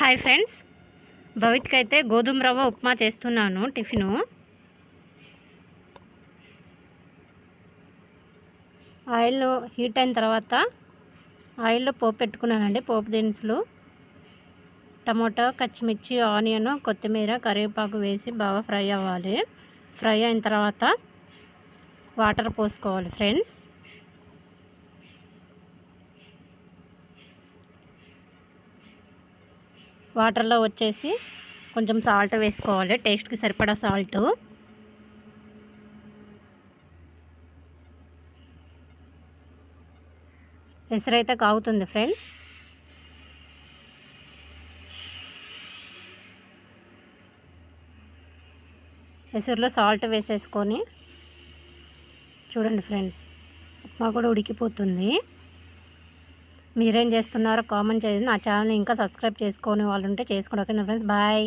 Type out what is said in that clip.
Hi friends, భవిత్కి అయితే గోధుమ రవ్వ ఉప్మా చేస్తున్నాను. టిఫిను ఆయిల్ హీట్ అయిన తర్వాత ఆయిల్లో పోపు పెట్టుకున్నానండి. పోపు దినుసులు, టమోటా, పచ్చిమిర్చి, ఆనియన్, కొత్తిమీర, కరివేపాకు వేసి బాగా ఫ్రై అవ్వాలి. ఫ్రై అయిన తర్వాత వాటర్ పోసుకోవాలి ఫ్రెండ్స్. వాటర్లో వచ్చేసి కొంచెం సాల్ట్ వేసుకోవాలి, టేస్ట్కి సరిపడా సాల్ట్. ఎసరైతే కాగుతుంది ఫ్రెండ్స్. ఎసరులో సాల్ట్ వేసేసుకొని చూడండి ఫ్రెండ్స్, ఉప్మా కూడా ఉడికిపోతుంది. మీరేం చేస్తున్నారో కామెంట్ చేయండి. నా ఛానల్ ఇంకా సబ్స్క్రైబ్ చేసుకొని వాళ్ళు ఉంటే చేసుకోండి. ఓకేనా ఫ్రెండ్స్, బాయ్.